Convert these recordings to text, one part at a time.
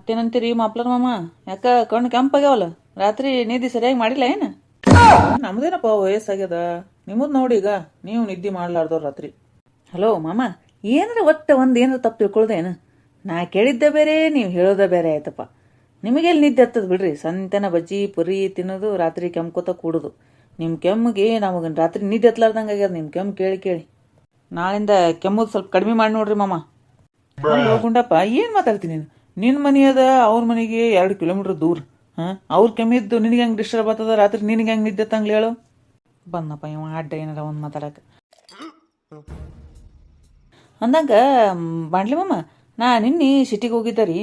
ಮತ್ತೇನಂತೀರಿ ಮಾಪ್ಲರ್ ಮಾಮ? ಯಾಕ ಕಣ್ಣು ಕೆಂಪಾಗ್ಯಾವಲ್ಲ? ರಾತ್ರಿ ನಿದ್ದೆ ಸರಿಯಾಗಿ ಮಾಡಿಲ್ಲ ಏನು? ನಮ್ದೇನಪ್ಪ ವಯಸ್ಸಾಗ್ಯದ, ನಿಮ್ಮದು ನೋಡಿ ಈಗ ನೀವು ನಿದ್ದೆ ಮಾಡ್ಲಾರ್ದವ್ರು ರಾತ್ರಿ. ಹಲೋ ಮಾಮ, ಏನಾರ ಏನಾರ ತಪ್ಪು ತಿಳ್ಕೊಳ್ದೇನು? ನಾ ಕೇಳಿದ್ದೆ ಬೇರೆ, ನೀವು ಹೇಳೋದ ಬೇರೆ ಆಯ್ತಪ್ಪ. ನಿಮಗೆಲ್ಲಿ ನಿದ್ದೆ ಹತ್ತದ ಬಿಡ್ರಿ, ಸಂತೆನ ಬಜ್ಜಿ ಪುರಿ ತಿನ್ನೋದು, ರಾತ್ರಿ ಕೆಮ್ಕೋತ ಕೂಡೋದು. ನಿಮ್ಮ ಕೆಮ್ಮಿಗೆ ನಮಗೆ ರಾತ್ರಿ ನಿದ್ದೆ ಹತ್ಲಾರ್ದಂಗೆ ಆಗ್ಯದ ನಿಮ್ಮ ಕೆಮ್ಮು ಕೇಳಿ ಕೇಳಿ. ನಾಳಿಂದ ಕೆಮ್ಮುದು ಸ್ವಲ್ಪ ಕಡಿಮೆ ಮಾಡಿ ನೋಡ್ರಿ ಮಾಮ. ಗುಂಡಪ್ಪ, ಏನು ಮಾತಾಡ್ತೀನಿ ನೀನು? ನಿನ್ನ ಮನೆ ಅದ, ಅವ್ರ ಮನೆಗೆ 2 ಕಿಲೋಮೀಟರ್ ದೂರ. ಅವ್ರ ಕೆಮ್ಮಿದ್ದು ನಿನಗೆ ಹೆಂಗೆ ಡಿಸ್ಟರ್ಬ್ ಆಗ್ತದ? ರಾತ್ರಿ ನಿನಗೆ ಹೆಂಗೆ ನಿದ್ದೆ ತಂಗ್ಲಿ ಹೇಳು? ಬಂದಪ್ಪ ಇವ ಅಡ್ಡ ಏನಾರ ಒಂದು ಮಾತಾಡಕ್ಕೆ. ಅಂದಂಗ ಬಾಂಡ್ಲಿ ಮಾಮ, ನಾ ನಿನ್ನೆ ಸಿಟಿಗೆ ಹೋಗಿದ್ದೆ ರೀ.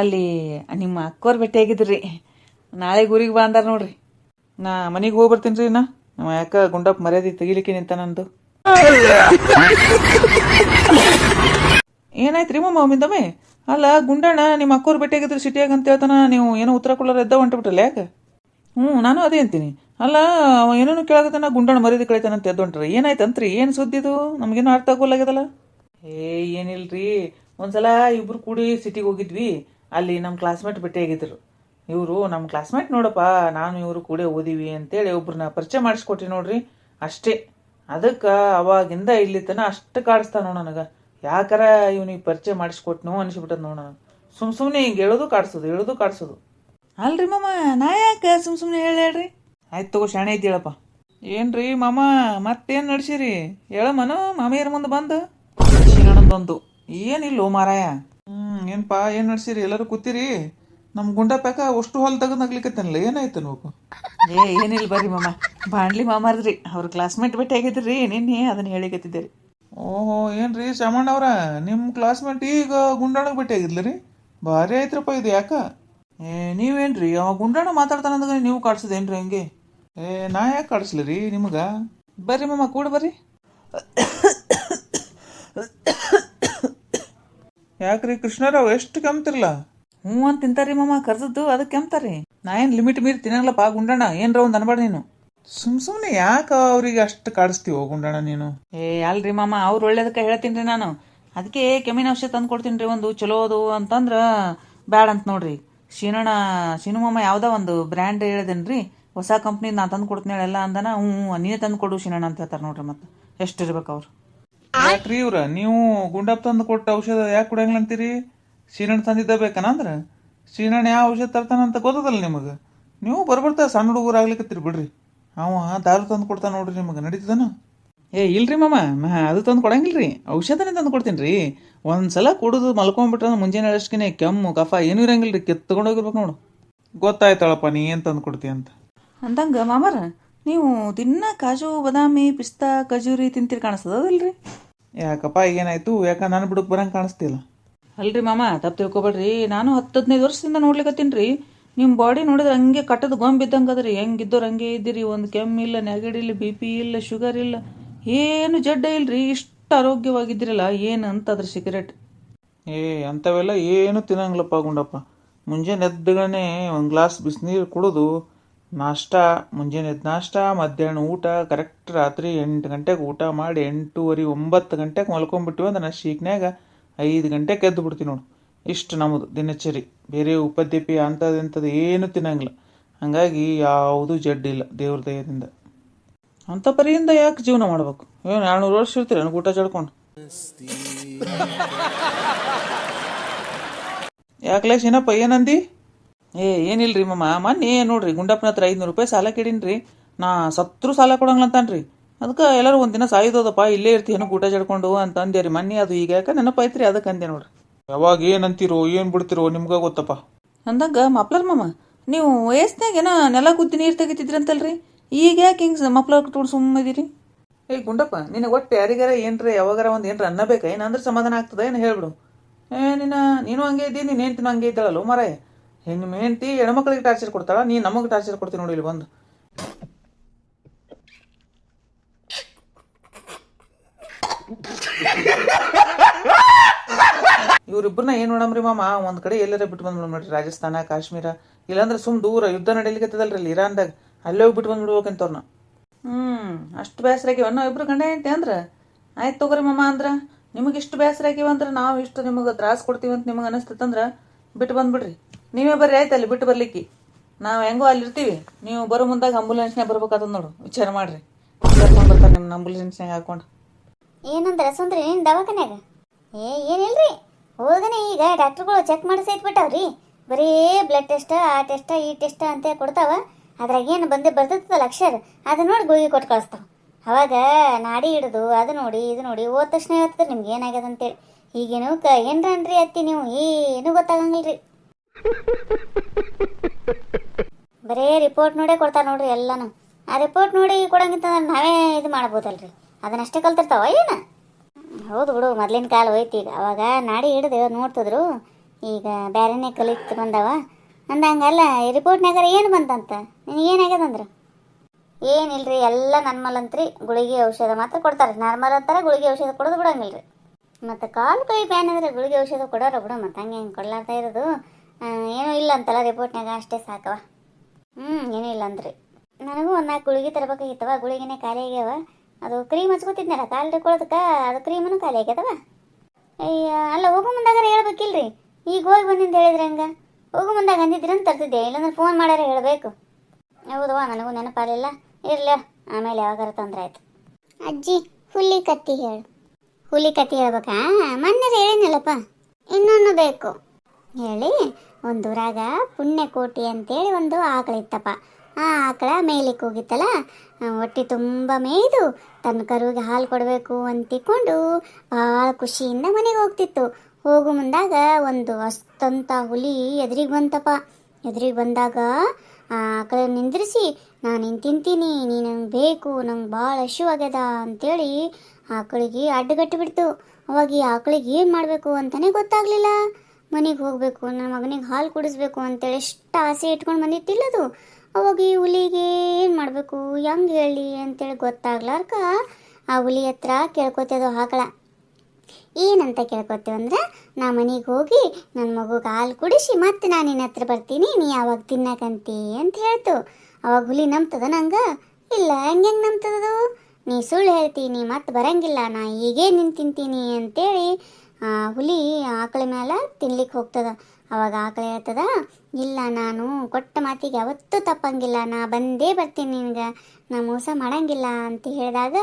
ಅಲ್ಲಿ ನಿಮ್ಮ ಅಕ್ಕೋರು ಭೇಟಿ ಆಗಿದ್ರಿ. ನಾಳೆ ಊರಿಗೆ ಬಾ ಅಂದಾರ ನೋಡ್ರಿ. ನಾ ಮನೆಗೆ ಹೋಗಿ ಬರ್ತೀನಿ ರೀ. ಯಾಕ ಗುಂಡಪ್ಪ ಮರ್ಯಾದೆ ತೆಗಿಲಿಕ್ಕೆ ನಿಂತ ನಂದು. ಏನಾಯ್ತು ರೀ ಮಾಮ ಒಮ್ಮಿಂದೊಮ್ಮೆ? ಅಲ್ಲ ಗುಂಡಣ್ಣ ನಿಮ್ಮ ಅಕ್ಕೋರು ಭೇಟಿಯಾಗಿದ್ರು ಸಿಟಿಯಾಗ ಅಂತ ಹೇಳ್ತಾನ, ನೀವು ಏನೋ ಉತ್ತರ ಕೊಡೋರು ಎದ್ದ ಹೊಂಟ್ಬಿಟ್ರಲ್ಲ, ಯಾಕೆ? ನಾನು ಅದೇ ಅಂತೀನಿ. ಅಲ್ಲ ಅವ ಏನೇನು ಕೇಳಾಗತ್ತಾನ, ಗುಂಡಣ್ಣ ಮರ್ಯಾದೆ ಕಳಿತಾನಂತ ಎದ್ದು ಹೊಂಟ್ರಿ. ಏನಾಯ್ತಂತ್ರಿ? ಏನು ಸುದ್ದಿದು? ನಮಗೇನು ಅರ್ಥ ಆಗೋಲ್ಲಾಗ್ಯದಲ್ಲ. ಏನಿಲ್ರಿ, ಒಂದ್ಸಲ ಇಬ್ರು ಕೂಡಿ ಸಿಟಿಗೆ ಹೋಗಿದ್ವಿ. ಅಲ್ಲಿ ನಮ್ಮ ಕ್ಲಾಸ್ಮೇಟ್ ಭೇಟಿಯಾಗಿದ್ರು. ಇವರು ನಮ್ಮ ಕ್ಲಾಸ್ಮೇಟ್ ನೋಡಪ್ಪ, ನಾನು ಇವರು ಕೂಡ ಓದಿವಿ ಅಂತೇಳಿ ಒಬ್ರನ್ನ ಪರಿಚಯ ಮಾಡಿಸ್ಕೊಟ್ರಿ ನೋಡ್ರಿ, ಅಷ್ಟೇ. ಅದಕ್ಕೆ ಅವಾಗಿಂದ ಇಲ್ಲಿ ತನ ಅಷ್ಟು ಕಾಡಿಸ್ತಾನೋ ನನಗೆ. ಯಾಕಾರ ಇವ್ನಿಗೆ ಪರಿಚಯ ಮಾಡಿಸ್ಕೊಟ್ನೋ ಅನಿಸ್ಬಿಟ್ಟದ್ ನೋಡ. ಸುಮ್ಮನೆ ಹಿಂಗೆ ಹೇಳೋದು ಕಾಡ್ಸೋದು. ಅಲ್ರಿ ಮಾಮ, ನಾ ಯಾಕೆ ಸುಮ್ಮನೆ ಹೇಳ್ರಿ? ಆಯ್ತು ತಗೋ, ಶಾಣೆ ಇದ್ದೀಳಪ್ಪ. ಏನ್ರಿ ಮಾಮ, ಮತ್ತೇನು ನಡ್ಸಿರಿ? ಹೇಳಮ್ಮನು ಮಾಮಿಯರ ಮುಂದೆ ಬಂದು ಶಿನಣದೊಂದು ಏನಿಲ್ಲೋ ಮಾರಾಯ. ಏನಪ್ಪಾ, ಏನು ನಡ್ಸಿರಿ? ಎಲ್ಲರೂ ಕೂತಿರಿ? ನಮ್ಮ ಗುಂಡಪ್ಯಾಕ ಅಷ್ಟು ಹೊಲ ತೆಗೆದು ನಗ್ಲಿಕ್ಕತ್ತೇನಲ್ಲ, ಏನಾಯ್ತು ನೋವು? ಏನಿಲ್ಲ ಬರ್ರಿ ಮಾಮ, ಬಾಂಡ್ಲಿ ಮಾಮಾರ್ದ್ರಿ. ಅವ್ರ ಕ್ಲಾಸ್ಮೇಟ್ ಭೇಟಿ ಆಗಿದ್ರಿ ನಿನ್ನೆ, ಅದನ್ನ ಹೇಳಿಕತ್ತಿದ್ದೆ ರೀ. ಓಹೋ, ಏನ್ರಿ ಶಾಮಣ್ಣವ್ರ, ನಿಮ್ಮ ಕ್ಲಾಸ್ಮೇಟ್ ಈಗ ಗುಂಡಣ್ಣಗೆ ಭೇಟಿ ಆಗಿದ್ಲ ರೀ? ಭಾರಿ ಆಯ್ತ್ರಪ್ಪ ಇದು. ಯಾಕ ನೀವೇನ್ರಿ ಅವ ಗುಂಡಣ್ಣ ಮಾತಾಡ್ತಾನಂದಾಗ ನೀವು ಕಾಡ್ಸೋದೇನ್ರಿ ಹಂಗೆ? ನಾ ಯಾಕೆ ಕಾಡಿಸ್ಲಿ ರೀ ನಿಮ್ಗೆ? ಬರ್ರಿ ಮಾಮ ಕೂಡ ಬರ್ರಿ. ಯಾಕ್ರಿ ಕೃಷ್ಣರಾವ್, ಎಷ್ಟು ಕೆಮ್ತಿರ್ಲ? ಅಂತ ತಿಂತಾರಿ ಮಾಮ, ಕರ್ದದ್ದು ಅದಕ್ಕೆ ಕೆಮ್ತಾರಿ. ನಾ ಏನು ಲಿಮಿಟ್ ಮೀರಿ ತಿನ್ನಲ್ಲಪ್ಪ ಗುಂಡಣ್ಣ, ಏನ್ರ ಒಂದು ಅನ್ಬೇಡ ನೀನು. ಸುಮ್ಮನೆ ಯಾಕೆ ಅವ್ರಿಗೆ ಅಷ್ಟು ಕಾಡಿಸ್ತೀವೋ ಗುಂಡಣ್ಣ ನೀನು? ಅಲ್ರಿ ಮಾಮ, ಅವ್ರು ಒಳ್ಳೇದಕ್ಕೆ ಹೇಳ್ತೀನಿ ನಾನು. ಅದಕ್ಕೆ ಕೆಮ್ಮಿನ ಔಷಧ ತಂದು ಕೊಡ್ತೀನಿ ರೀ, ಒಂದು ಚಲೋದು ಅಂತಂದ್ರೆ ಬ್ಯಾಡ ಅಂತ ನೋಡ್ರಿ. ಶೀನು ಮಾಮ ಯಾವುದೋ ಒಂದು ಬ್ರ್ಯಾಂಡ್ ಹೇಳಿದೇನ್ರಿ, ಹೊಸ ಕಂಪ್ನಿ ನಾ ತಂದು ಕೊಡ್ತೀನಿ ಹೇಳೆಲ್ಲ ಅಂದನ. ನೀನೇ ತಂದು ಕೊಡು ಶೀನಣ್ಣ ಅಂತ ಹೇಳ್ತಾರೆ ನೋಡ್ರಿ. ಮತ್ತೆ ಎಷ್ಟು ಇರ್ಬೇಕು ಅವ್ರು? ಯಾಕ್ರಿ ಇವ್ರ, ನೀವು ಗುಂಡಪ್ಪ ತಂದು ಕೊಟ್ಟ ಔಷಧ ಯಾಕೆ ಕುಡಿಯಂಗಿಲ್ಲ ಅಂತೀರಿ? ಶೀನಣ್ಣ ತಂದಿದ್ದ ಬೇಕನಂದ್ರೆ ಶೀನಣ್ಣ ಯಾವ ಔಷಧ ತರ್ತಾನಂತ ಗೊತ್ತದಲ್ಲ ನಿಮಗೆ. ನೀವು ಬರ್ಬರ್ತಾ ಸಣ್ಣ ಹುಡುಗರು ಆಗ್ಲಿಕ್ಕತ್ತೀರಿ ಬಿಡ್ರಿ. ಅವ ದಾರು ತಂದು ಕೊಡ್ತಾನೆ ನೋಡ್ರಿ, ನಿಮಗೆ ನಡೀತದನ? ಇಲ್ರಿ ಮಾಮ, ಅದು ತಂದು ಕೊಡಂಗಿಲ್ರಿ, ಔಷಧನೇ ತಂದು ಕೊಡ್ತೀನಿ ರೀ. ಒಂದ್ಸಲ ಕುಡಿದು ಮಲ್ಕೊಂಡ್ಬಿಟ್ರೆ ಮುಂಜಾನೆ ಅಷ್ಟಕ್ಕೆ ಕೆಮ್ಮು ಕಫ ಏನೂ ಇರಂಗಿಲ್ರಿ, ಕಿತ್ಕೊಂಡೋಗಿರ್ಬೇಕು ನೋಡು. ಗೊತ್ತಾಯ್ತಳಪ್ಪ ನೀ ಏನು ತಂದು ಕೊಡ್ತೀಯ ಅಂತ. ಅಂದಂಗ ಮಾಮರ, ನೀವು ದಿನ ಕಾಜು ಬಾದಾಮಿ ಪಿಸ್ತಾ ಖಜೂರಿ ತಿಂತೀರಿ ಕಾಣಿಸ್ತದಲ್ರಿ? ಯಾಕಪ್ಪ ಏನಾಯ್ತು? ಯಾಕ ನಾನು ಬಿಡಕ್ಕೆ ಬರಂಗೆ ಕಾಣಿಸ್ತಿಲ್ಲ? ಅಲ್ರಿ ಮಾಮ, ತಪ್ಪು ತಿಳ್ಕೊಬೇಡ್ರಿ. ನಾನು 10-15 ವರ್ಷದಿಂದ ನೋಡ್ಲಿಕ್ಕತ್ತೀನಿ ರೀ. ನಿಮ್ಮ ಬಾಡಿ ನೋಡಿದ್ರೆ ಹಂಗೆ ಕಟ್ಟದ ಗೊಂಬಿದ್ದಂಗೆ ಅದ್ರಿ. ಹೆಂಗಿದ್ದವ್ರು ಹಂಗೆ ಇದ್ದೀರಿ. ಒಂದು ಕೆಮ್ಮಿಲ್ಲ, ನೆಗಡಿಲ್ಲ, BP ಇಲ್ಲ, ಶುಗರ್ ಇಲ್ಲ, ಏನು ಜಡ್ಡ ಇಲ್ರಿ. ಇಷ್ಟು ಆರೋಗ್ಯವಾಗಿದ್ದೀರಲ್ಲ, ಏನು ಅಂತದ್ರ ಸಿಗರೇಟ್? ಅಂಥವೆಲ್ಲ ಏನು ತಿನ್ನಂಗಿಲ್ಲಪ್ಪ ಗುಂಡಪ್ಪ. ಮುಂಜಾನೆ ಎದ್ದಗನೆ ಒಂದು ಗ್ಲಾಸ್ ಬಿಸಿನೀರು ಕುಡಿದು ಮುಂಜಾನೆ ಎದ್ದು ನಾಷ್ಟ, ಮಧ್ಯಾಹ್ನ ಊಟ, ಕರೆಕ್ಟ್ ರಾತ್ರಿ 8 ಗಂಟೆಗೆ ಊಟ ಮಾಡಿ 8:30 9 ಗಂಟೆಗೆ ಮಲ್ಕೊಂಡ್ಬಿಟ್ಟಿವಿ ಅಂದ್ರೆ ನಾ ಶೀಕ್ನ್ಯಾಗ 5 ಗಂಟೆಗೆ ಎದ್ದು ಬಿಡ್ತೀವಿ ನೋಡು. ಇಷ್ಟು ನಮ್ಮದು ದಿನಚರಿ. ಬೇರೆ ಉಪದ್ಯಪಿ ಅಂಥದ್ದು ಏನು ತಿನ್ನಂಗಿಲ್ಲ. ಹಾಗಾಗಿ ಯಾವುದೂ ಜಡ್ಡಿಲ್ಲ ದೇವ್ರ ದಯದಿಂದ. ಅಂಥ ಪರಿಯಿಂದ ಯಾಕೆ ಜೀವನ ಮಾಡ್ಬೇಕು? ಏನು 200 ವರ್ಷ ಇರ್ತೀರ ನನಗೆ ಊಟ ಜಡ್ಕೊಂಡು? ಯಾಕಲೇ ಶೀನಪ್ಪ, ಏನಂದಿ? ಏನಿಲ್ರಿ ಮಾಮ, ಮೊನ್ನೆ ನೋಡ್ರಿ ಗುಂಡಪ್ಪನ ಹತ್ರ 500 ರೂಪಾಯಿ ಸಾಲ ಕೇಳೀನಿ. ನಾ ಸತ್ರು ಸಾಲ ಕೊಡಂಗ್ಲಂತಾನ್ರಿ. ಅದಕ್ಕೆ ಎಲ್ಲರೂ ಒಂದಿನ ಸಾಯ್ದೋದಪ್ಪ, ಇಲ್ಲೇ ಇರ್ತೀವಿ ಊಟ ಜಡ್ಕೊಂಡು ಅಂತ ಅಂದ್ಯ ರೀ ಮೊನ್ನೆ. ಅದು ಈಗ ಯಾಕೆ ನೆನಪಾಯ್ತು ರೀ, ಅದಕ್ಕೆ ಅಂದೆ ನೋಡ್ರಿ. ಯಾವಾಗ ಏನಂತೀರೋ ಏನು ಬಿಡ್ತಿರೋ ನಿಮ್ಗೆ ಗೊತ್ತಪ್ಪ. ಅಂದಾಗ ಮಪ್ಲರ್ ಮಾಮ, ನೀವು ವಯಸ್ಸಿನಾಗ ಏನೋ ನೆಲ ಗುದ್ದಿ ನೀರು ತೆಗಿತಿದ್ರಂತಲ್ರಿ, ಈಗ ಯಾಕೆ ಹಿಂಗೆ ಮಪ್ಲರ್ ಕಟ್ಕೊಂಡು ಸುಮ್ಮದಿರಿ? ಗುಂಡಪ್ಪ, ನಿನಗೆ ಒಟ್ಟು ಯಾರಿಗಾರ ಏನ್ರಿ ಯಾವಾಗಾರ ಒಂದು ಏನ್ರ ಅನ್ನಬೇಕಾ? ಏನಂದ್ರೆ ಸಮಾಧಾನ ಆಗ್ತದ ಏನು ಹೇಳ್ಬಿಡು. ನೀನು ಹಂಗೆ ಇದ್ದೀನಿ, ನೀನು ಹೆಂಡ್ತಿನೂ ಹಂಗೆ ಇದ್ದಾಳಲ್ಲ ಮಾರಾಯ. ನಿಮ್ಮ ಹೆಂಡ್ತಿ ಹೆಣ್ಮಕ್ಳಿಗೆ ಟಾರ್ಚರ್ ಕೊಡ್ತಾಳ, ನೀನು ನಮಗೆ ಟಾರ್ಚರ್ ಕೊಡ್ತೀನಿ ನೋಡಿ ಇಲ್ಲಿ ಬಂದು. ಇವ್ರಿಬ್ಬರನ್ನ ಏನು ಮಾಡಮ್ರಿ ಮಾಮ, ಒಂದು ಕಡೆ ಎಲ್ಲಾರ ಬಿಟ್ಟು ಬಂದ್ಬಿಡು ನೋಡ್ರಿ, ರಾಜಸ್ಥಾನ, ಕಾಶ್ಮೀರ, ಇಲ್ಲಾಂದ್ರೆ ದೂರ ಯುದ್ಧ ನಡೀಲಿಕ್ಕತ್ತದಲ್ರಿ ಅಲ್ಲಿ ಇರಾನ್ದಾಗ, ಅಲ್ಲೇ ಹೋಗಿ ಬಿಟ್ಟು ಬಂದ್ಬಿಡ್ಬೇಕಂತವ್ರನ್ನ. ಅಷ್ಟು ಬೇಸರಾಗಿವ ಇಬ್ರು ಗಂಡ ಹೆಂಡ್ತಿ ಅಂದ್ರೆ? ಆಯ್ತು ತಗೋರಿ ಮಾಮ, ಅಂದ್ರೆ ನಿಮಗೆ ಇಷ್ಟು ಬೇಸರಾಗಿವ ಅಂದ್ರೆ ನಾವು ಇಷ್ಟು ನಿಮಗೆ ತ್ರಾಸ ಕೊಡ್ತೀವಿ ಅಂತ ನಿಮಗೆ ಅನಿಸ್ತಂದ್ರೆ ಬಿಟ್ಟು ಬಂದ್ಬಿಡ್ರಿ. ನೀವೇ ಬರ್ರಿ ಆಯ್ತು, ಅಲ್ಲಿ ಬಿಟ್ಟು ಬರ್ಲಿಕ್ಕೆ. ನಾವು ಹೆಂಗೋ ಅಲ್ಲಿರ್ತೀವಿ, ನೀವು ಬರೋ ಮುಂದಾಗ ಆಂಬುಲೆನ್ಸ್ನಾಗ ಬರ್ಬೇಕಾಗ್ತದ ನೋಡು. ವಿಚಾರ ಮಾಡ್ರಿ, ಕರ್ಕೊಂಡು ಬರ್ತಾರೆ ನಿಮ್ಮ ಆಂಬುಲೆನ್ಸ್ನಾಗ ಹಾಕೊಂಡು. ಏನಂದ್ರೆ ಸುಂದ್ರಿ ನಿನ್ನ ದವಾಖಾನ್ಯಾಗ ಏನಿಲ್ರಿ, ಹೋಗನೆ ಈಗ ಡಾಕ್ಟ್ರುಗಳು ಚೆಕ್ ಮಾಡಿಸಿ ಇಟ್ಬಿಟ್ಟಾವ್ರಿ. ಬರೀ ಬ್ಲಡ್ ಟೆಸ್ಟ್, ಆ ಟೆಸ್ಟ್, ಈ ಟೆಸ್ಟ್ ಅಂತ ಕೊಡ್ತಾವ. ಅದ್ರಾಗ ಏನು ಬರ್ತಿರ್ತದಲ್ಲ ಅಕ್ಷರ, ಅದು ನೋಡಿ ಗುಳಿಗೆ ಕೊಟ್ಟು ಕಳಿಸ್ತಾವ. ಅವಾಗ ನಾಡಿ ಹಿಡಿದು ಅದು ನೋಡಿ ಇದು ನೋಡಿ ಹೋದ ತಕ್ಷಣ ಹೇಳ್ತದೆ ನಿಮ್ಗೆ ಏನಾಗ್ಯದ ಅಂತೇಳಿ. ಈಗೇನು ಏನ್ರನ್ರಿ ಅತ್ತಿ ನೀವು ಏನು ಗೊತ್ತಾಗಂಗಿಲ್ರಿ. ಬರೇ ರಿಪೋರ್ಟ್ ನೋಡೇ ಕೊಡ್ತಾರೆ ನೋಡ್ರಿ ಎಲ್ಲಾನು. ಆ ರಿಪೋರ್ಟ್ ನೋಡಿ ಕೊಡಂಗಿಂತ ನಾವೇ ಇದು ಮಾಡ್ಬೋದಲ್ರಿ, ಅದನ್ನಷ್ಟೇ ಕಲ್ತಿರ್ತಾವ ಏನು. ಹೌದು ಬಿಡು, ಮೊದ್ಲಿನ ಕಾಲ ಹೋಯ್ತು. ಈಗ ಅವಾಗ ನಾಡಿ ಹಿಡಿದು ನೋಡ್ತಿದ್ರು, ಈಗ ಬೇರೆನೇ ಕಲಿತು ಬಂದವ ಅಂದಂಗಲ್ಲ. ರಿಪೋರ್ಟ್ನಾಗಾರ ಏನು ಬಂತಂತ ನಿನಗೇನಾಗ್ಯದಂದ್ರೆ? ಏನಿಲ್ರಿ, ಎಲ್ಲ ನಾರ್ಮಲ್ ಅಂತ್ರಿ. ಗುಳಿಗೆ ಔಷಧ ಮಾತ್ರ ಕೊಡ್ತಾರೆ. ನಾರ್ಮಲ್ ಅಂತಾರೆ, ಗುಳಿಗೆ ಔಷಧ ಕೊಡೋದು ಬಿಡಂಗಿಲ್ರಿ. ಮತ್ತು ಕಾಲು ಕೈ ಬ್ಯಾನ್ ಅಂದ್ರೆ ಗುಳಿಗೆ ಔಷಧ ಕೊಡೋರ ಬಿಡು, ಮತ್ತು ಹಂಗೆ ಹೆಂಗೆ ಕೊಡ್ಲಾರ್ತಾ ಇರೋದು. ಏನೂ ಇಲ್ಲ ಅಂತಲ್ಲ ರಿಪೋರ್ಟ್ನಾಗ, ಅಷ್ಟೇ ಸಾಕವ. ಏನೂ ಇಲ್ಲ ಅಂದ್ರಿ. ನನಗೂ ಒಂದು 4 ಗುಳಿಗೆ ತರಬೇಕಾಗಿತ್ತವ. ಗುಳಿಗೆನೇ ಖಾಲಿ ಆಗ್ಯಾವ. ಅದು ಕ್ರೀಮ್ ಹಚ್ಕೋತಿದ್ನಲ್ಲ ಕಾಲು ಹಿಡ್ಕೊಳ್ಳೋದಕ್ಕೆ, ಅದು ಕ್ರೀಮನ್ನು ಖಾಲಿ ಆಗ್ಯದವ. ಅಯ್ಯ, ಅಲ್ಲ ಹೋಗೋ ಮುಂದಾಗಾರ ಹೇಳ್ಬೇಕಿಲ್ರಿ. ಈಗ ಹೋಗಿ ಬಂದಿಂದ ಹೇಳಿದ್ರೆ ಹಂಗೆ. ಹೋಗೋ ಮುಂದಾಗ ಅಂದಿದ್ರಿ ಅಂತ ತರ್ತಿದ್ದೆ, ಇಲ್ಲಾಂದ್ರೆ ಫೋನ್ ಮಾಡ್ಯಾರ ಹೇಳಬೇಕು. ಹೌದವಾ, ನನಗೂ ನೆನಪಾಗಲಿಲ್ಲ. ಇರಲಿ, ಆಮೇಲೆ ಯಾವಾಗಾರ ತೊಂದರೆ ಆಯ್ತು. ಅಜ್ಜಿ, ಹುಲಿ ಕತ್ತಿ ಹೇಳು. ಹುಲಿ ಕತ್ತಿ ಹೇಳ್ಬೇಕಾ? ಮೊನ್ನೆ ಹೇಳಿನಲ್ಲಪ್ಪ, ಇನ್ನೊಂದು ಬೇಕು ಹೇಳಿ. ಒಂದೂರಾಗ ಪುಣ್ಯಕೋಟಿ ಅಂತೇಳಿ ಒಂದು ಆಕಳಿತ್ತಪ್ಪ. ಆ ಆಕಳ ಮೇಯ್ಲಿಕ್ಕೆ ಹೋಗಿತ್ತಲ್ಲ, ಹೊಟ್ಟೆ ತುಂಬ ಮೇಯ್ದು ತನ್ನ ಕರುವಿಗೆ ಹಾಲು ಕೊಡಬೇಕು ಅಂತಿಕೊಂಡು ಭಾಳ ಖುಷಿಯಿಂದ ಮನೆಗೆ ಹೋಗ್ತಿತ್ತು. ಹೋಗು ಮುಂದಾಗ ಒಂದು ಅಸ್ತಂತ ಹುಲಿ ಎದುರಿಗೆ ಬಂತಪ್ಪ. ಎದುರಿಗೆ ಬಂದಾಗ ಆ ಆಕಳ ನಿಂದ್ರಿಸಿ, ನಾನು ಇನ್ನು ತಿಂತೀನಿ, ನೀ ನಂಗೆ ಬೇಕು, ನಂಗೆ ಭಾಳ ಹಸಿವಾಗ್ಯದ ಅಂತೇಳಿ ಆಕಳಿಗೆ ಅಡ್ಡಗಟ್ಟಿ ಬಿಡ್ತು. ಅವಾಗ ಈ ಆಕಳಿಗೆ ಏನು ಮಾಡಬೇಕು ಅಂತಲೇ ಗೊತ್ತಾಗಲಿಲ್ಲ. ಮನೆಗೆ ಹೋಗಬೇಕು, ನನ್ನ ಮಗನಿಗೆ ಹಾಲು ಕುಡಿಸ್ಬೇಕು ಅಂತೇಳಿ ಎಷ್ಟು ಆಸೆ ಇಟ್ಕೊಂಡು ಬಂದಿತ್ತಿಲ್ಲದು. ಅವಾಗ ಈ ಹುಲಿಗೆ ಏನು ಮಾಡಬೇಕು, ಹೆಂಗೆ ಹೇಳಿ ಅಂತೇಳಿ ಗೊತ್ತಾಗ್ಲಾರ್ಕ ಆ ಹುಲಿ ಹತ್ರ ಕೇಳ್ಕೊತೇದು ಆಕಳ. ಏನಂತ ಕೇಳ್ಕೊತೇವಂದ್ರೆ, ನಾ ಮನೆಗೆ ಹೋಗಿ ನನ್ನ ಮಗುಗೆ ಹಾಲು ಕುಡಿಸಿ ಮತ್ತೆ ನಾನು ನಿನ್ನ ಹತ್ರ ಬರ್ತೀನಿ, ನೀ ಯಾವಾಗ ತಿನ್ನಕಂತಿ ಅಂತ ಹೇಳ್ತು. ಅವಾಗ ಹುಲಿ ನಂಬ್ತದ ನಂಗೆ? ಇಲ್ಲ, ಹೆಂಗೆ ನಂಬ್ತದದು? ನೀ ಸುಳ್ಳು ಹೇಳ್ತೀನಿ, ಮತ್ತೆ ಬರಂಗಿಲ್ಲ, ನಾ ಈಗೇ ನಿನ್ನ ತಿಂತೀನಿ ಅಂತೇಳಿ ಹುಲಿ ಆಕಳ ಮೇಲೆ ತಿನ್ಲಿಕ್ಕೆ ಹೋಗ್ತದ. ಅವಾಗ ಆಕಳ ಹೇಳ್ತದ, ಇಲ್ಲ, ನಾನು ಕೊಟ್ಟ ಮಾತಿಗೆ ಯಾವತ್ತೂ ತಪ್ಪಂಗಿಲ್ಲ, ನಾ ಬಂದೇ ಬರ್ತೀನಿ ನಿನಗೆ, ನಾ ಮೋಸ ಮಾಡಂಗಿಲ್ಲ ಅಂತ ಹೇಳಿದಾಗ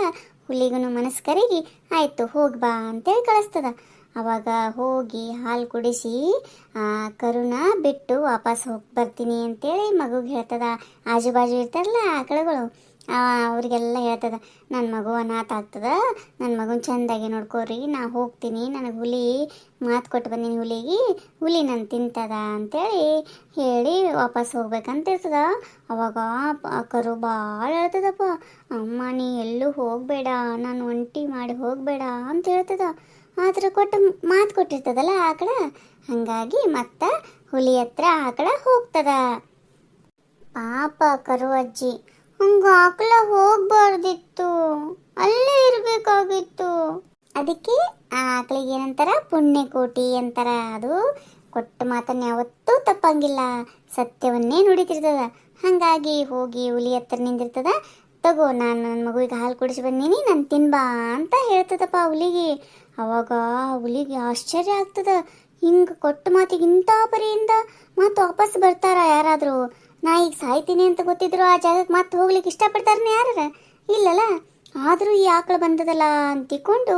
ಹುಲಿಗೂ ಮನಸ್ಸು ಕರಗಿ ಆಯಿತು ಹೋಗಿ ಬಾ ಅಂತೇಳಿ ಕಳಿಸ್ತದ. ಅವಾಗ ಹೋಗಿ ಹಾಲು ಕುಡಿಸಿ ಕರುನ ಬಿಟ್ಟು ವಾಪಸ್ ಹೋಗಿ ಬರ್ತೀನಿ ಅಂತೇಳಿ ಮಗುಗೆ ಹೇಳ್ತದ. ಆಜು ಬಾಜು ಇರ್ತಾರಲ್ಲ ಆಕಳುಗಳು, ಅವ್ರಿಗೆಲ್ಲ ಹೇಳ್ತದ, ನನ್ನ ಮಗು ಅನಾಥ ಆಗ್ತದ, ನನ್ನ ಮಗುನ ಚೆಂದಾಗಿ ನೋಡ್ಕೋರಿ, ನಾ ಹೋಗ್ತೀನಿ, ನನಗೆ ಹುಲಿ ಮಾತು ಕೊಟ್ಟು ಬಂದೀನಿ, ಹುಲಿ ನಾನು ತಿಂತದ ಅಂತೇಳಿ ಹೇಳಿ ವಾಪಸ್ ಹೋಗ್ಬೇಕಂತಿರ್ತದ. ಅವಾಗ ಕರು ಭಾಳ ಹೇಳ್ತದಪ್ಪ, ಅಮ್ಮ ನೀ ಎಲ್ಲೂ ಹೋಗಬೇಡ, ನಾನು ಒಂಟಿ ಮಾಡಿ ಹೋಗಬೇಡ ಅಂತ ಹೇಳ್ತದ. ಆದ್ರೆ ಮಾತು ಕೊಟ್ಟಿರ್ತದಲ್ಲ ಆಕಳ, ಹಾಗಾಗಿ ಮತ್ತೆ ಹುಲಿ ಹತ್ರ ಆಕಳ ಹೋಗ್ತದ. ಪಾಪ ಕರು ಅಜ್ಜಿ, ಹಂಗೆ ಆಕಳ ಹೋಗ್ಬಾರ್ದಿತ್ತು, ಅಲ್ಲೇ ಇರಬೇಕಾಗಿತ್ತು. ಅದಕ್ಕೆ ಆ ಆಕಳಿಗೆ ಏನಂತಾರ, ಪುಣ್ಯಕೋಟಿ ಅಂತಾರ. ಅದು ಕೊಟ್ಟ ಮಾತನ್ನ ಯಾವತ್ತೂ ತಪ್ಪಂಗಿಲ್ಲ, ಸತ್ಯವನ್ನೇ ನುಡಿತಿರ್ತದ. ಹಾಗಾಗಿ ಹೋಗಿ ಹುಲಿ ಹತ್ರ ನಿಂದಿರ್ತದ. ತಗೋ, ನಾನು ನನ್ನ ಮಗುವಿಗೆ ಹಾಲು ಕುಡಿಸಿ ಬಂದೀನಿ, ನಾನು ತಿನ್ಬಾ ಅಂತ ಹೇಳ್ತದಪ್ಪ ಹುಲಿಗೆ. ಅವಾಗ ಹುಲಿಗೆ ಆಶ್ಚರ್ಯ ಆಗ್ತದ, ಹಿಂಗೆ ಕೊಟ್ಟ ಮಾತಿಗೆ ಇಂಥ ಪರಿಯಿಂದ ಮತ್ತೆ ವಾಪಸ್ ಬರ್ತಾರ ಯಾರಾದರೂ? ನಾ ಈಗ ಸಾಯ್ತೀನಿ ಅಂತ ಗೊತ್ತಿದ್ರು ಆ ಜಾಗಕ್ಕೆ ಮತ್ತೆ ಹೋಗ್ಲಿಕ್ಕೆ ಇಷ್ಟಪಡ್ತಾರನೇ ಯಾರ? ಇಲ್ಲಲ್ಲ. ಆದರೂ ಈ ಆಕಳು ಬಂದದಲ್ಲ ಅಂತಿಕೊಂಡು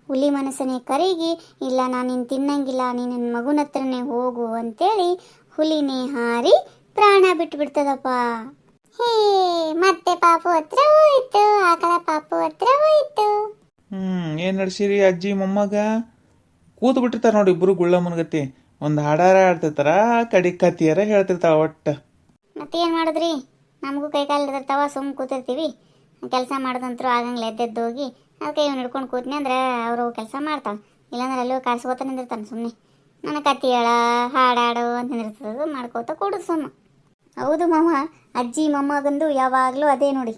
ಹುಲಿ ಮನಸ್ಸನ್ನೇ ಕರಗಿ, ಇಲ್ಲ, ನಾನು ನಿನ್ನ ತಿನ್ನಂಗಿಲ್ಲ, ನೀನು ನನ್ನ ಮಗುನ ಹತ್ರನೇ ಹೋಗು ಅಂತೇಳಿ ಹುಲಿನೇ ಹಾರಿ ಪ್ರಾಣ ಬಿಟ್ಟು ಬಿಡ್ತದಪ್ಪ. ಹೇ, ಮತ್ತೆ ಪಾಪು ಹತ್ರ ಹೋಯ್ತು, ಆಕಳ ಪಾಪು ಹತ್ರ ಹೋಯ್ತು. ಏನು ನಡ್ಸಿರಿ ಅಜ್ಜಿ ಮೊಮ್ಮಗ? ಕೂತು ಬಿಟ್ಟಿರ್ತಾರ ನೋಡಿ ಇಬ್ಬರು ಗುಳ್ಳ ಮುನ್ಗತಿ. ಒಂದು ಹಾಡಾರ ಆಡ್ತಿರ್ತಾರ, ಕಡಿ ಕತಿಯಾರ ಹೇಳ್ತಿರ್ತಾಳ ಒಟ್ಟು. ಮತ್ತೇನು ಮಾಡಿದ್ರಿ, ನಮಗೂ ಕೈ ಕಾಲು ಹಿಡಿದಿರ್ತಾವ, ಸುಮ್ಮ ಕೂತಿರ್ತೀವಿ. ಕೆಲಸ ಮಾಡೋದಂತರೂ ಆಗಂಗಿಲ್ಲ, ಎದ್ದೆದ್ದು ಹೋಗಿ ಅದಕ್ಕೆ ಇವ್ನು ಹಿಡ್ಕೊಂಡು ಕೂತ್ನಿ ಅಂದ್ರೆ ಅವರು ಕೆಲಸ ಮಾಡ್ತಾವೆ. ಇಲ್ಲಾಂದ್ರೆ ಅಲ್ಲೂ ಕಾಡ್ಸ್ಕೋತ ನಿಂದಿರ್ತಾನೆ ಸುಮ್ಮನೆ. ನನ್ನ ಕತ್ತಿ ಹೇಳ, ಹಾಡಾಡು ಅಂತ ನಿಂದಿರ್ತದೆ, ಮಾಡ್ಕೋತ ಕೂಡುದು ಸುಮ್ಮ. ಹೌದು ಮಾವ, ಅಜ್ಜಿ ಮೊಮ್ಮಗಂದು ಯಾವಾಗಲೂ ಅದೇ ನೋಡಿ.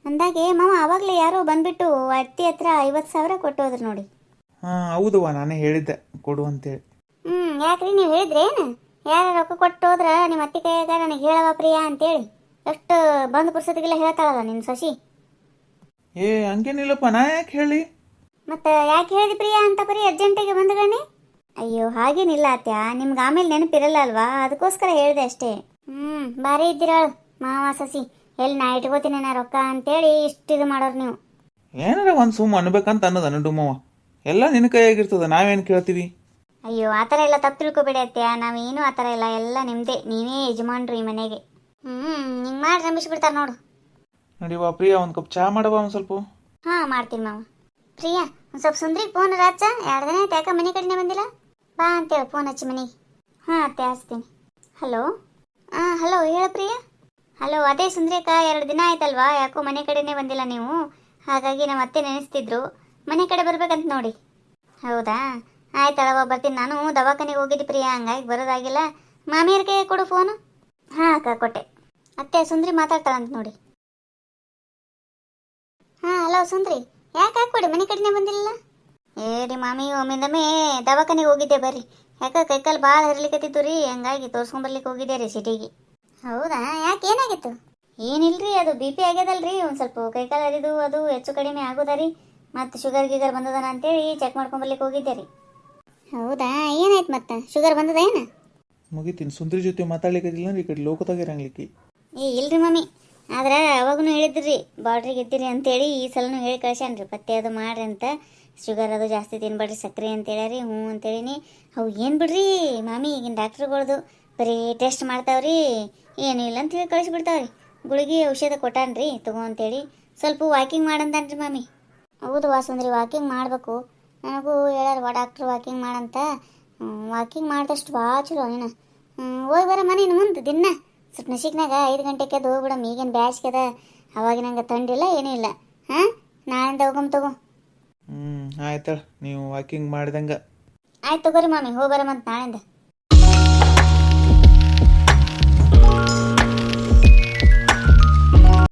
ಅಂದಾಗೆ ಮಾವ ಆವಾಗಲೇ ಯಾರೋ ಬಂದ್ಬಿಟ್ಟು ಅತ್ತಿ ಹತ್ರ 50,000 ಕೊಟ್ಟೋದ್ರು ನೋಡಿ. ಹಾಂ ಹೌದವ್ವ, ನಾನೇ ಹೇಳಿದ್ದೆ ಕೊಡು ಅಂತೇಳಿ. ಯಾಕ್ರಿ ನೀವು ಹೇಳಿದ್ರೇನು? ಯಾರು ರೊಕ್ಕ ಕೊಟ್ಟು ಹೋದ್ರೆ ನಿಮ್ಮ ಅತ್ತಿ ಕೈಯಾಗ ನನಗೆ ಹೇಳವ ಪ್ರಿಯಾ ಅಂತೇಳಿ ಎಷ್ಟು ಬಂದು ಪುರ್ಸತಿಗೆಲ್ಲ ಹೇಳ್ತಾಳಲ್ಲ ನಿನ್ನ ಸೊಸಿ. ಹಂಗೇನಿಲ್ಲಪ್ಪ, ನಾ ಯಾಕೆ ಹೇಳಿ? ಮತ್ತೆ ಯಾಕೆ ಹೇಳಿದಿ ಪ್ರಿಯಾ ಅಂತ ಬರೀ ಅರ್ಜೆಂಟಿಗೆ ಬಂದ್ಗಣಿ? ಅಯ್ಯೋ ಹಾಗೇನಿಲ್ಲ ಅತ್ಯ, ನಿಮ್ಗೆ ಆಮೇಲೆ ನೆನಪಿರಲ್ಲ ಅಲ್ವಾ, ಅದಕ್ಕೋಸ್ಕರ ಹೇಳಿದೆ ಅಷ್ಟೇ. ಬಾರಿ ಇದ್ದೀರಾಳು ಮಾವ ಸಸಿ. ಎಲ್ಲಿ ನಾ ಇಟ್ಕೋತೀನಿ ನಾ ರೊಕ್ಕ ಅಂತೇಳಿ ಇಷ್ಟು ಇದು ಮಾಡೋರು ನೀವು. ಏನಾರ ಒಂದು ಸುಮ್ಮ ಅನ್ಬೇಕಂತ ಅನ್ನೋದು ಅನ್ನಡುಮ್ಮವ, ಎಲ್ಲ ನಿನ್ನ ಕೈಯಾಗಿರ್ತದ, ನಾವೇನು ಕೇಳ್ತೀವಿ. ಅಯ್ಯೋ ಆ ಥರ ಎಲ್ಲ ತಪ್ಪು ತಿಳ್ಕೊಬೇಡಿ ಅತ್ಯ, ನಾವೇನು ಆ ಥರ ಇಲ್ಲ, ಎಲ್ಲ ನಿಮ್ಮದೇ, ನೀವೇ ಯಜಮಾನ್ರು ಈ ಮನೆಗೆ. ಹಿಂಗೆ ಮಾಡಿ ರಂಭಿಸ್ಬಿಡ್ತಾರೆ ನೋಡು. ನಡಿವಾ ಪ್ರಿಯಾ, ಒಂದು ಕಪ್ ಚಹಾ ಮಾಡವಾ ಒಂದು ಸ್ವಲ್ಪ. ಹಾಂ ಮಾಡ್ತೀನಿ ಮಾವ. ಪ್ರಿಯಾ ಒಂದು ಸ್ವಲ್ಪ ಸುಂದ್ರಿಗೆ ಫೋನ್ ರಾಚ, 2 ದಿನ ಆಯ್ತು ಯಾಕೆ ಮನೆ ಕಡೆನೇ ಬಂದಿಲ್ಲ, ಬಾ ಅಂತೇಳಿ ಫೋನ್ ಹಚ್ಚಿ ಮನೆಗೆ. ಹಾಂ ಅತ್ತೆ ಹಚ್ತೀನಿ. ಹಲೋ ಹಲೋ ಹೇಳ ಪ್ರಿಯಾ. ಹಲೋ ಅದೇ ಸುಂದ್ರಿಯಕ್ಕ, 2 ದಿನ ಆಯ್ತಲ್ವಾ, ಯಾಕೋ ಮನೆ ಕಡೆನೇ ಬಂದಿಲ್ಲ ನೀವು, ಹಾಗಾಗಿ ನಮ್ಮ ಅತ್ತೆ ನೆನೆಸ್ತಿದ್ರು, ಮನೆ ಕಡೆ ಬರ್ಬೇಕಂತ ನೋಡಿ. ಹೌದಾ, ಆಯ್ತಳವ ಬರ್ತೀನಿ. ನಾನು ದವಾಖಾನೆಗೆ ಹೋಗಿದ್ದೆ ಪ್ರಿಯಾ, ಹಂಗಾಗಿ ಬರೋದಾಗಿಲ್ಲ. ಮಾಮಿಯರ ಕೈಗೆ ಕೊಡು ಫೋನು. ಹಾಂ ಅಕ್ಕ ಕೊಟ್ಟೆ. ಅತ್ತೆ ಸುಂದ್ರಿ ಮಾತಾಡ್ತಾಳಂತ ನೋಡಿ. ಹಾಂ ಹಲೋ ಸುಂದ್ರಿ, ಯಾಕೆ ಹಾಕ್ಕೊಡಿ ಮನೆ ಕಡೆನೇ ಬಂದಿಲ್ಲ. ರೀ ಮಾಮಿ ಒಮ್ಮಿಂದೊಮ್ಮೆ ದವಾಖಾನೆಗೆ ಹೋಗಿದ್ದೆ ಬರ್ರಿ, ಯಾಕೆ ಕೈಕಾಲು ಭಾಳ ಹರಿಲಿಕತ್ತಿತ್ತು ರೀ, ಹಂಗಾಗಿ ತೋರ್ಸ್ಕೊಂಬರ್ಲಿಕ್ಕೆ ಹೋಗಿದ್ದೆ ರೀ ಸಿಟಿಗೆ. ಹೌದಾ, ಯಾಕೆ ಏನಾಗಿತ್ತು? ಏನಿಲ್ರಿ, ಅದು ಬಿ ಪಿ ಆಗ್ಯದಲ್ರಿ, ಒಂದು ಸ್ವಲ್ಪ ಕೈಕಾಲು ಹರಿದು ಅದು ಹೆಚ್ಚು ಕಡಿಮೆ ಆಗೋದ ರೀ, ಮತ್ತು ಶುಗರ್ ಗಿಗರ್ ಬಂದದನ ಅಂತೇಳಿ ಚೆಕ್ ಮಾಡ್ಕೊಂಬರ್ಲಿಕ್ಕೆ ಹೋಗಿದ್ದೆ ರೀ. ಹೌದಾ, ಏನಾಯ್ತು ಮತ್ತೆ, ಶುಗರ್ ಬಂದದ ಏನು? ಮುಗಿತೀನಿ, ಸುಂದ್ರಿ ಜೊತೆ ಮಾತಾಡ್ಲಿಕ್ಕಿಲ್ಲ ಈ ಕಡೆ ಲೋಕದಾಗ ಇರಂಗ್ಲಿಕ್ಕೆ. ಇಲ್ರಿ ಮಮ್ಮಿ, ಆದ್ರೆ ಅವಾಗೂ ಹೇಳಿದ್ರಿ ಬಾರ್ಡ್ರಿಗೆ ಇದ್ದೀರಿ ಅಂತೇಳಿ, ಈ ಸಲನೂ ಹೇಳಿ ಕಳ್ಸ್ಯಾನ್ರಿ ಪತ್ತೆ ಅದು ಮಾಡ್ರಿ ಅಂತ, ಶುಗರ್ ಅದು ಜಾಸ್ತಿ ತಿನ್ಬೇಡ್ರಿ ಸಕ್ರೆ ಅಂತೇಳಿ ಹ್ಞೂ ಅಂತೇಳಿನಿ. ಅವು ಏನು ಬಿಡ್ರಿ ಮಾಮಿ, ಈಗಿನ ಡಾಕ್ಟ್ರುಗಳ್ದು ಬರೀ ಟೆಸ್ಟ್ ಮಾಡ್ತಾವ್ರಿ, ಏನೂ ಇಲ್ಲ ಅಂತ ಹೇಳಿ ಕಳಿಸ್ಬಿಡ್ತಾವ್ರಿ. ಗುಳಿಗೆ ಔಷಧ ಕೊಟ್ಟಾನ್ರಿ ತಗೋ ಅಂತೇಳಿ, ಸ್ವಲ್ಪ ವಾಕಿಂಗ್ ಮಾಡಂತಾನ್ರಿ ಮಾಮಿ. ಹೌದು ವಾಸಂದ್ರಿ, ವಾಕಿಂಗ್ ಮಾಡಬೇಕು, ನನಗೂ ಹೇಳ್ಯಾರ ಡಾಕ್ಟ್ರು ವಾಕಿಂಗ್ ಮಾಡಂತ. ವಾಕಿಂಗ್ ಮಾಡಿದಷ್ಟು ಭಾಳ ಚಲೋ ಏನ. ಹೋಗಿ ಬರ ಮನೆ ಮುಂದೆ ದಿನ ಸ್ವಲ್ಪ ನಸಿಕ್ನಾಗ 5 ಗಂಟೆಗೆ ಅದು ಹೋಗ್ಬಿಡಮ್, ಈಗೇನು ಬ್ಯಾಸ್ಗೆ ಅದ, ಅವಾಗಿನ ನಂಗೆ ತಂಡಿಲ್ಲ ಏನೂ ಇಲ್ಲ. ಹಾಂ ನಾಳೆಯಿಂದ ಹೋಗಮ್ ತಗೋ. ಆಯ್ತಳ, ನೀವು ವಾಕಿಂಗ್ ಮಾಡಿದಂಗೆ. ಆಯ್ತು ತಗೋರಿ ಮಾಮಿ, ಹೋಗಿ ಬರಮಂತ ನಾಳೆಯಿಂದ.